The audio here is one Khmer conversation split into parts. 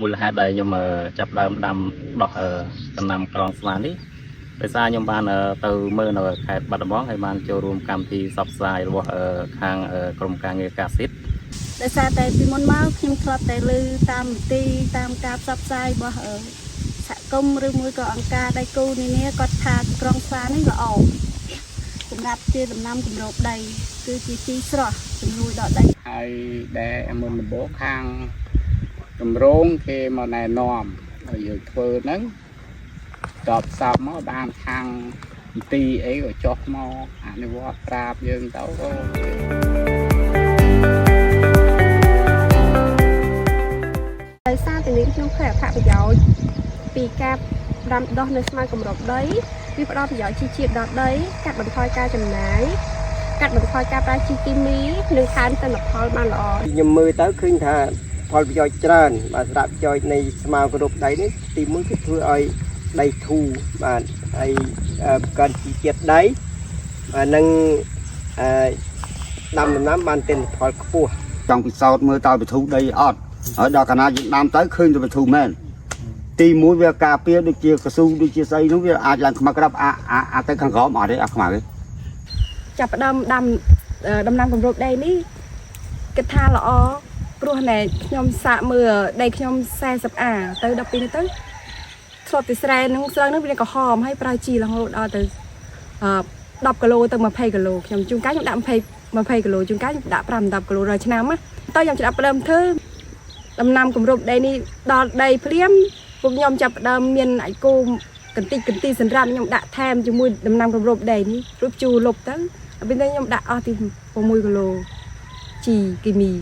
មូលហេតុដែលខ្ញុំចាប់ដើមដាំដោះដំណាំក្រងស្វានេះដោយសារខ្ញុំបានទៅមើលនៅខេត្តបាត់ដំបងហើយបានចូលរួមកម្មវិធីផ្សព្វផ្សាយរបស់ខាងក្រុមការងារកាស៊ីតដោយសារតែពីមុនមកខ្ញុំធ្លាប់តែលើតាមទីតាមការផ្សព្វផ្សាយរបស់សហគមន៍ឬមួយក៏អង្គការដៃគូនានាគាត់ថាក្រងស្វានេះល្អសម្រាប់ជាដំណាំគម្របដីគឺជាជីស្រស់ជំនួយដល់ដីហើយដែលមុនដំបូងខាងតម្រងគេមកណែនាំឲ្យយើងធ្វើហ្នឹងតបសពមកបានខាងទីអីក៏ចុះមកអនុវត្តប្រាប់យើងទៅដោយសារតែនេះខ្ញុំឃើញអត្ថប្រយោជន៍ពីការដាំដុះនៅស្មៅគម្របដីវាផ្ដល់ប្រយោជន៍ជីជាតិដល់ដីកាត់បន្ថយការចំណាយកាត់បន្ថយការប្រើជីគីមីនិងខានទិន្នផលបានល្អខ្ញុំមើលទៅឃើញថាផលប្រយោជន៍ច្រើនបាទសម្រាប់ប្រយោជន៍នៃស្មៅគម្របដីនេះទីមួយគឺធ្វើឲ្យដីធូរបាទហើយកើនជីជាតិដីបាទនិងដាំដំណាំបានទិន្នផលខ្ពស់ចង់ពិសោធន៍មើលតើបិធូដីអត់ហើយដល់កាលណាយើងដាំទៅឃើញទៅបិធូមែនទីមួយវាការពារដូចជាកស៊ូដូចជាស្អីនោះវាអាចឡើងខ្មៅក្រាប់អាទៅខាងក្រោមអត់ទេអាខ្មៅទេចាប់ផ្ដើមដាំដំណាំគម្របដីនេះគិតថាល្អព្រោះណែខ្ញុំសាកមើលដីខ្ញុំ40អាទៅ12នេះទៅធ្លាប់ពីស្រែនឹងស្រូវនឹងវាក្រហមហើយប្រើជីរហូតដល់ទៅ10គីឡូទៅ20គីឡូខ្ញុំជួនកាលខ្ញុំដាក់20គីឡូជួនកាលខ្ញុំដាក់5-10គីឡូរាល់ឆ្នាំណាតើខ្ញុំចាប់ផ្ដើមធ្វើដំណាំគម្របដីនេះដល់ដីភ្លាមពួកខ្ញុំចាប់ផ្ដើមមានអាយគោកន្តិចសម្រាប់ខ្ញុំដាក់ថែមជាមួយដំណាំគម្របដីនេះរួចជូរលុបទៅពេលនេះខ្ញុំដាក់អស់ទី6គីឡូជីគីមី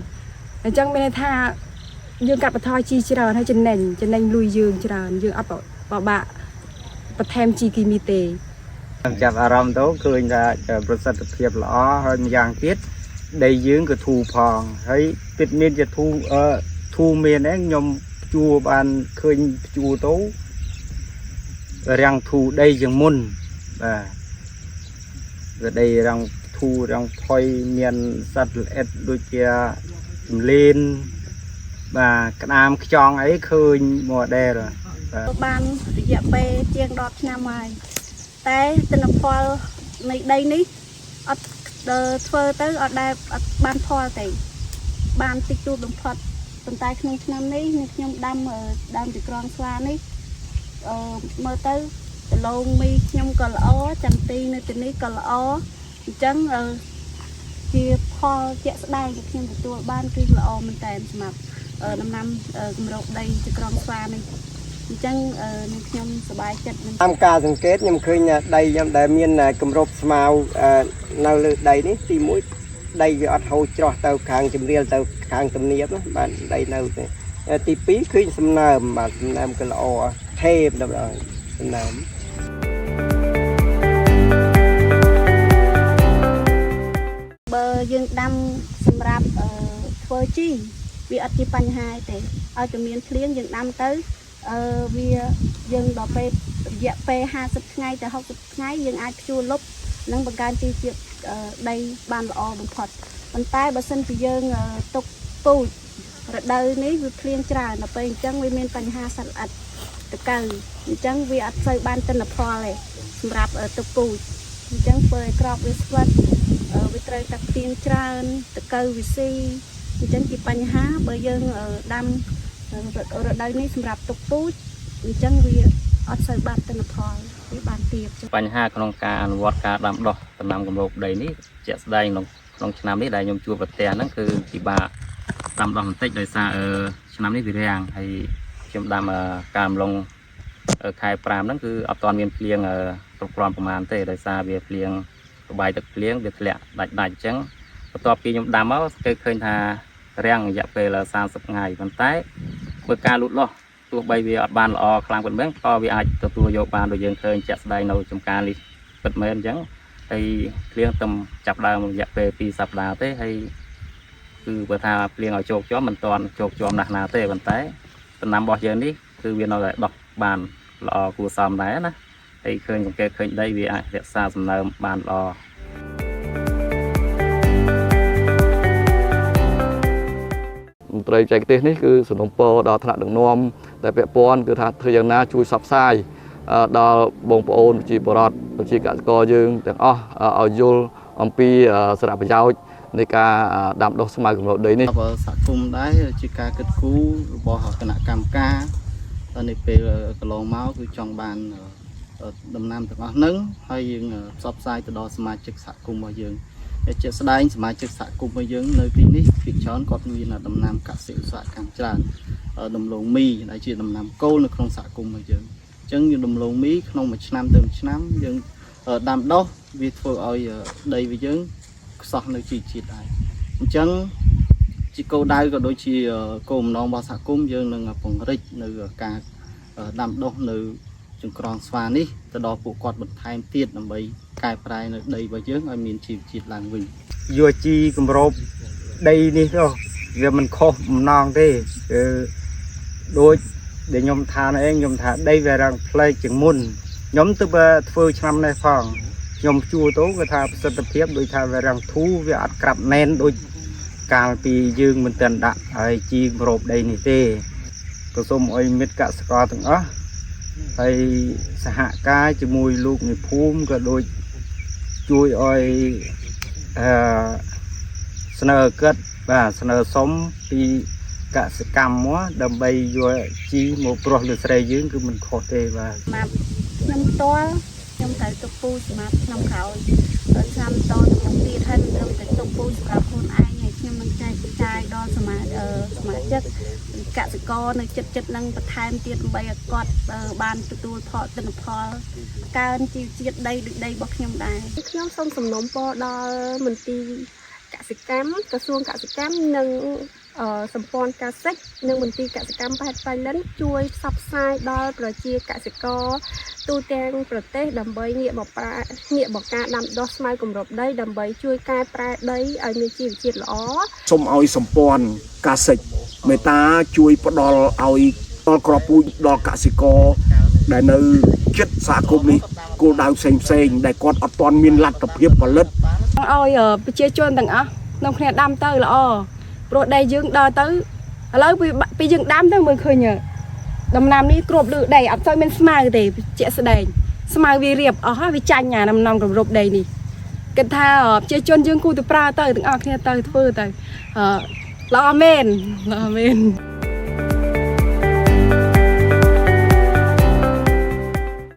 អញ្ចឹងមានន័យថាយើងកាត់បន្ថយជីច្រើនហើយចំណេញលុយយើងច្រើនយើងអត់បបាក់បន្ថែមជីគីមីទេចាប់អារម្មណ៍ទៅឃើញថាប្រសិទ្ធភាពល្អហើយម្យ៉ាងទៀតដីយើងក៏ធូរផងហើយពិតមានជាធូរមានហ្នឹងខ្ញុំជួបានឃើញជួទៅរាំងធូរដីជាងមុនបាទដីរាំងធូររាំងថយមានសត្វល្អិតដូចជាសម្លេនបាទក្តាមខ្យងអីឃើញមកដែរបានរយៈពេលជាង10ឆ្នាំហើយតែទិន្នផលនៃដីនេះអត់ធ្វើទៅអត់ដែលអត់បានផលទេបានតិចតួចបំផុតប៉ុន្តែក្នុងឆ្នាំនេះខ្ញុំដាំទីក្រងស្វានេះមើលទៅដលងមីខ្ញុំក៏ល្អចន្ទីនៅទីនេះក៏ល្អអញ្ចឹងជាផលជាក់ស្ដែងដែលខ្ញុំទទួលបានគឺល្អមែនតើសម្រាប់ដំណាំគម្របដីទីក្រងស្វានេះអញ្ចឹងនឹងខ្ញុំសប្បាយចិត្តតាមការសង្កេតខ្ញុំឃើញដីខ្ញុំដែលមានគម្របស្មៅនៅលើដីនេះទីមួយដីវាអត់ហូរច្រោះទៅខាងជំរាលទៅខាងទំនាបបាទដីនៅទេទី2ឃើញសំណើមបាទសំណើមក៏ល្អថេបដល់សំណើមបើយើងដាំសម្រាប់ធ្វើជីវាអត់ជាបញ្ហាទេឲ្យតែមានភ្លៀងយើងដាំទៅវាយើងដល់ពេលរយៈពេល50ថ្ងៃទៅ60ថ្ងៃយើងអាចភ្ជួរលុបនិងបង្កើនជីជាតិដីបានល្អបំផុតប៉ុន្តែបើសិនជាយើងទុកពូជរដូវនេះវាភ្លៀងច្រើនដល់ពេលអញ្ចឹងវាមានបញ្ហាសត្វល្អិតតកៅអញ្ចឹងវាអត់សូវបានទិន្នផលទេសម្រាប់ទុកពូជអញ្ចឹងធ្វើឲ្យក្របវាស្វិតវាត្រូវតែទៀងច្រើនតកៅវាស៊ីអញ្ចឹងជាបញ្ហាបើយើងដាំរដូវនេះសម្រាប់ទុកពូជអញ្ចឹងវាអត់សូវបានទិន្នផលវាបានទាបបញ្ហាក្នុងការអនុវត្តការដាំដុះដំណាំគម្របដីនេះជាក់ស្ដែងក្នុងឆ្នាំនេះដែលខ្ញុំជួបប្រទះហ្នឹងគឺពិបាកដាំដុះបន្តិចដោយសារឆ្នាំនេះវារាំងហើយខ្ញុំដាំការអំឡុងខែ5ហ្នឹងគឺអត់ទាន់មានភ្លៀងគ្រប់គ្រាន់ប្រហែលទេដោយសារវាភ្លៀងរបាយទឹកភ្លៀងវាធ្លាក់ដាច់អញ្ចឹងបន្ទាប់ពីខ្ញុំដាំមកគឺឃើញថារាំងរយៈពេល30ថ្ងៃប៉ុន្តែបើការលូតលាស់ទោះបីវាអត់បានល្អខ្លាំងប៉ុណ្ណឹងក៏វាអាចទទួលយកបានដោយយើងឃើញជាក់ស្ដែងនៅចំការនេះពិតមែនអញ្ចឹងហើយភ្លៀងទំចាប់ដើមរយៈពេល2សប្តាហ៍ទេហើយគឺបើថាភ្លៀងឲ្យជោគជាំមិនទាន់ជោគជាំណាស់ណាទេប៉ុន្តែដំណាំរបស់យើងនេះគឺវានៅតែដុះបានល្អគួរសមដែរណាហើយឃើញសង្កេតឃើញដីវាអាចរក្សាសំណើមបានល្អ មន្ត្រីចែកទេសនេះគឺសំណុំពរដល់ថ្នាក់ដឹកនាំដែលពាក់ព័ន្ធគឺថាធ្វើយ៉ាងណាជួយផ្សព្វផ្សាយដល់បងប្អូនប្រជាពលរដ្ឋប្រជាកសិករយើងទាំងអស់ឲ្យយល់អំពីសារៈប្រយោជន៍នៃការដាំដុះស្មៅគម្របដីនេះ សហគមន៍ដែរជាការគិតគូររបស់គណៈកម្មការនៅពេលកន្លងមកគឺចង់បានដំណាំទាំងអស់ហ្នឹងហើយយើងផ្សព្វផ្សាយទៅដល់សមាជិកសហគមន៍របស់យើងជាក់ស្ដែងសមាជិកសហគមន៍របស់យើងនៅទីនេះភាគច្រើនគាត់មានដំណាំកសិឧស្សាហកម្មច្រើនដំឡូងមីដែលជាដំណាំគោលនៅក្នុងសហគមន៍របស់យើងអញ្ចឹងយើងដំឡូងមីក្នុងមួយឆ្នាំទៅមួយឆ្នាំយើងដាំដុះវាធ្វើឲ្យដីរបស់យើងខ្សោះនៅជីជាតិដែរអញ្ចឹងជាគោលដៅក៏ដូចជាគោលបំណងរបស់សហគមន៍យើងនឹងពង្រីកនៅការដាំដុះនៅចង្ក្រងស្វានេះទៅដល់ពួកគាត់បន្ថែមទៀតដើម្បីកែប្រែនៅដីរបស់យើងឲ្យមានជីវជាតិឡើងវិញ យកជីគម្របដីនេះទៅវាមិនខុសបំណងទេគឺដូចដែលខ្ញុំថាឯងខ្ញុំថាដីវារាំងផ្លែកជាងមុនខ្ញុំទៅធ្វើឆ្នាំនេះផងខ្ញុំជួទៅគឺថាប្រសិទ្ធភាពដូចថាវារាំងធូរវាអត់ក្រាប់ណែនដូចកាលពីយើងមិនទាន់ដាក់ហើយជីគម្របដីនេះទេក៏សូមឲ្យមិត្តកសិករទាំងអស់ហើយសហការជាមួយលោកនៃភូមិក៏ដូចជួយឲ្យស្នើគាត់បាទស្នើសុំពីកសិកម្មមកដើម្បីយកជីមកព្រោះលើស្រីយើងគឺមិនខុសទេបាទ សម្រាប់ខ្ញុំផ្ទាល់ខ្ញុំត្រូវទុកពូជសម្រាប់ឆ្នាំក្រោយដល់ឆ្នាំតទៅមុខទៀតហើយខ្ញុំត្រូវទុកពូជសម្រាប់ខ្លួនឯងហើយខ្ញុំនឹងចែកចាយដល់សមាជិកកសិករនៅចិត្តនឹងបន្ថែមទៀតដើម្បីឲ្យគាត់បានទទួលទិន្នផលកើនជីវជាតិដីដូចដីរបស់ខ្ញុំដែរខ្ញុំសូមសំណូមពរដល់មន្ទីរកសិកម្មក្រសួងកសិកម្មនិងសម្ព័ន្ធកសិកម្មនិងមន្ទីរកសិកម្មខេត្តប៉ៃលិនជួយផ្សព្វផ្សាយដល់ប្រជាកសិករទូទាំងប្រទេសដើម្បីងាកមកការដាំដុះស្មៅគម្របដីដើម្បីជួយកែប្រែដីឲ្យមានជីវជាតិល្អ សូមឲ្យសម្ព័ន្ធកសិកម្មមេត្តាជួយផ្ដល់ឲ្យដល់គ្រាប់ពូជដល់កសិករដែលនៅជិតសហគមន៍នេះគោលដៅផ្សេងដែលគាត់អត់ទាន់មានលទ្ធភាពផលិត ឲ្យប្រជាជនទាំងអស់ក្នុងគ្នាដាំទៅល្អព្រោះដីយើងដល់ទៅឥឡូវពីយើងដាំទៅមើលឃើញដំណាំនេះគ្របលើដីអត់ទៅមានស្មៅទេជាក់ស្ដែងស្មៅវារៀបអស់ហើយវាចាញ់ដំណាំគម្របដីនេះគិតថាប្រជាជនយើងគូទៅប្រើទៅទាំងអស់គ្នាទៅធ្វើទៅល្អមែន